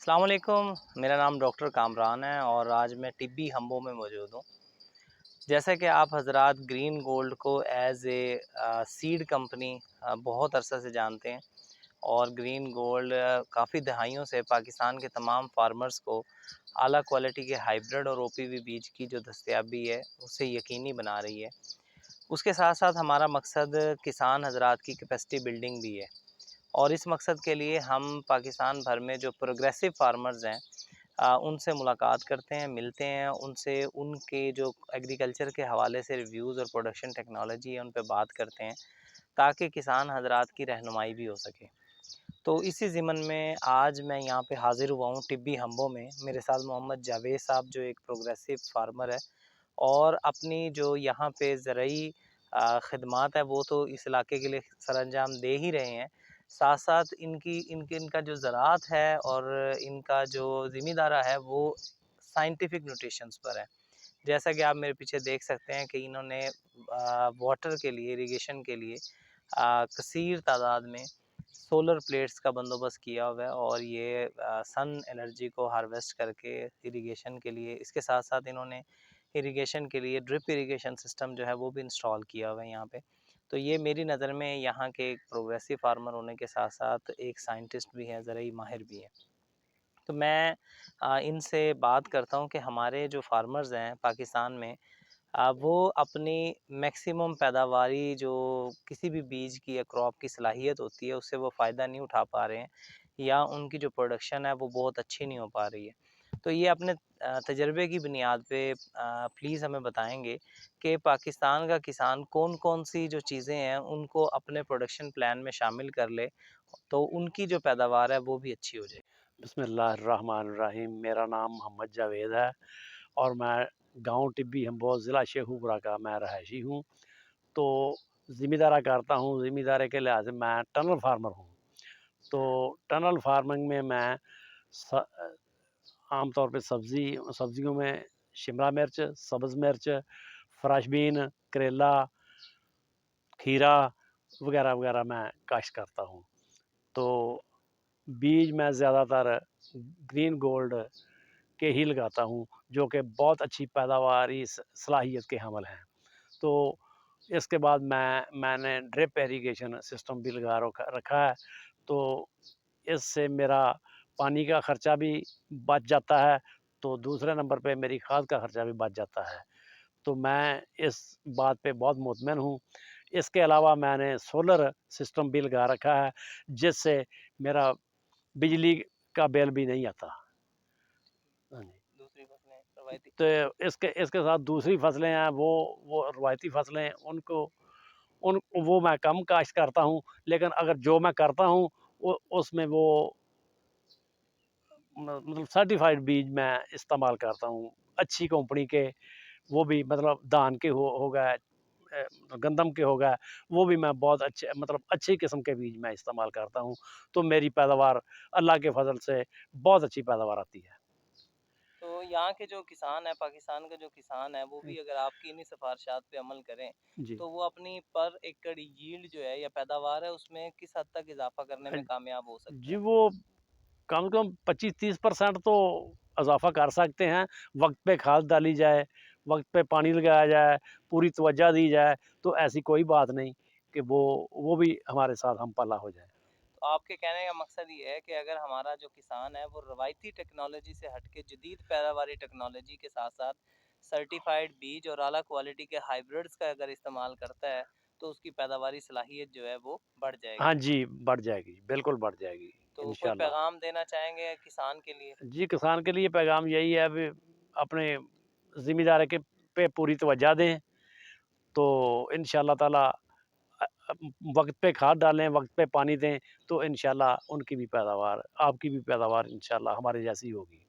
السلام علیکم، میرا نام ڈاکٹر کامران ہے اور آج میں طبی ہمبوں میں موجود ہوں۔ جیسا کہ آپ حضرات گرین گولڈ کو ایز اے سیڈ کمپنی بہت عرصہ سے جانتے ہیں، اور گرین گولڈ کافی دہائیوں سے پاکستان کے تمام فارمرز کو اعلیٰ کوالٹی کے ہائیبرڈ اور او پی وی بیج کی جو دستیابی ہے اسے یقینی بنا رہی ہے۔ اس کے ساتھ ساتھ ہمارا مقصد کسان حضرات کی کیپیسٹی بلڈنگ بھی ہے، اور اس مقصد کے لیے ہم پاکستان بھر میں جو پروگریسو فارمرز ہیں ان سے ملاقات کرتے ہیں، ملتے ہیں ان سے، ان کے جو ایگریکلچر کے حوالے سے ریویوز اور پروڈکشن ٹیکنالوجی ہے ان پہ بات کرتے ہیں تاکہ کسان حضرات کی رہنمائی بھی ہو سکے۔ تو اسی ضمن میں آج میں یہاں پہ حاضر ہوا ہوں طبی ہمبوں میں۔ میرے ساتھ محمد جاوید صاحب جو ایک پروگریسو فارمر ہے اور اپنی جو یہاں پہ زرعی خدمات ہے وہ تو اس علاقے کے لیے سر انجام دے ہی رہے ہیں، ساتھ ساتھ ان کا جو زراعت ہے اور ان کا جو ذمہ دارہ ہے وہ سائنٹیفک نیوٹریشنز پر ہے۔ جیسا کہ آپ میرے پیچھے دیکھ سکتے ہیں کہ انہوں نے واٹر کے لیے، اریگیشن کے لیے کثیر تعداد میں سولر پلیٹس کا بندوبست کیا ہوا ہے، اور یہ سن انرجی کو ہارویسٹ کر کے اریگیشن کے لیے، اس کے ساتھ ساتھ انہوں نے اریگیشن کے لیے ڈرپ اریگیشن سسٹم جو ہے وہ بھی انسٹال کیا ہوا ہے یہاں پہ۔ تو یہ میری نظر میں یہاں کے ایک پروگریسو فارمر ہونے کے ساتھ ساتھ ایک سائنٹسٹ بھی ہے، زرعی ماہر بھی ہے۔ تو میں ان سے بات کرتا ہوں کہ ہمارے جو فارمرز ہیں پاکستان میں وہ اپنی میکسیمم پیداواری جو کسی بھی بیج کی یا کراپ کی صلاحیت ہوتی ہے اس سے وہ فائدہ نہیں اٹھا پا رہے ہیں، یا ان کی جو پروڈکشن ہے وہ بہت اچھی نہیں ہو پا رہی ہے۔ تو یہ اپنے تجربے کی بنیاد پہ پلیز ہمیں بتائیں گے کہ پاکستان کا کسان کون کون سی جو چیزیں ہیں ان کو اپنے پروڈکشن پلان میں شامل کر لے تو ان کی جو پیداوار ہے وہ بھی اچھی ہو جائے۔ بسم اللہ الرحمن الرحیم۔ میرا نام محمد جاوید ہے اور میں گاؤں ٹبی ہمبو ضلع شیخوپورہ کا میں رہائشی ہوں۔ تو ذمہ دارہ کرتا ہوں، ذمہ دارے کے لحاظ سے میں ٹنل فارمر ہوں۔ تو ٹنل فارمنگ میں عام طور پہ سبزیوں میں شملہ مرچ، سبز مرچ، فراش بین، کریلا، کھیرا وغیرہ وغیرہ میں کاشت کرتا ہوں۔ تو بیج میں زیادہ تر گرین گولڈ کے ہی لگاتا ہوں جو کہ بہت اچھی پیداواری صلاحیت کے حامل ہیں۔ تو اس کے بعد میں نے ڈرپ ایریگیشن سسٹم بھی لگا رکھا ہے، تو اس سے میرا پانی کا خرچہ بھی بچ جاتا ہے، تو دوسرے نمبر پہ میری کھاد کا خرچہ بھی بچ جاتا ہے۔ تو میں اس بات پہ بہت مطمئن ہوں۔ اس کے علاوہ میں نے سولر سسٹم بھی لگا رکھا ہے جس سے میرا بجلی کا بل بھی نہیں آتا۔ دوسری فصلیں روایتی، تو اس کے ساتھ دوسری فصلیں ہیں، وہ روایتی فصلیں ہیں، وہ میں کم کاشت کرتا ہوں، لیکن اگر جو میں کرتا ہوں اس میں وہ مطلب سرٹیفائڈ بیج میں استعمال کرتا ہوں اچھی کمپنی کے۔ وہ بھی مطلب دان کے ہو گئے، گندم کے ہو گئے، وہ بھی میں بہت اچھی قسم کے بیج میں استعمال کرتا ہوں، تو میری پیداوار اللہ کے فضل سے بہت اچھی پیداوار آتی ہے۔ تو یہاں کے جو کسان ہے، پاکستان کا جو کسان ہے وہ بھی اگر آپ کی انہی سفارشات پہ عمل کریں جی تو وہ اپنی پر ایکڑ ییلڈ جو ہے یا پیداوار ہے اس میں کس حد تک اضافہ کرنے میں کامیاب ہو سکتے جی، ہیں؟ وہ کم سے کم 25-30% تو اضافہ کر سکتے ہیں، وقت پہ کھاد ڈالی جائے، وقت پہ پانی لگایا جائے، پوری توجہ دی جائے، تو ایسی کوئی بات نہیں کہ وہ بھی ہمارے ساتھ ہم پلہ ہو جائے۔ تو آپ کے کہنے کا مقصد یہ ہے کہ اگر ہمارا جو کسان ہے وہ روایتی ٹیکنالوجی سے ہٹ کے جدید پیداواری ٹیکنالوجی کے ساتھ ساتھ سرٹیفائڈ بیج اور اعلیٰ کوالٹی کے ہائیبرڈز کا اگر استعمال کرتا ہے تو اس کی پیداواری صلاحیت جو ہے وہ بڑھ جائے گی۔ ہاں جی، بڑھ جائے گی، بالکل بڑھ جائے گی تو کوئی انشاءاللہ۔ پیغام دینا چاہیں گے کسان کے لیے؟ جی، کسان کے لیے پیغام یہی ہے کہ اپنے ذمہ داری کے پہ پوری توجہ دیں، تو انشاءاللہ تعالی وقت پہ کھاد ڈالیں، وقت پہ پانی دیں، تو انشاءاللہ ان کی بھی پیداوار، آپ کی بھی پیداوار انشاءاللہ ہمارے جیسی ہوگی۔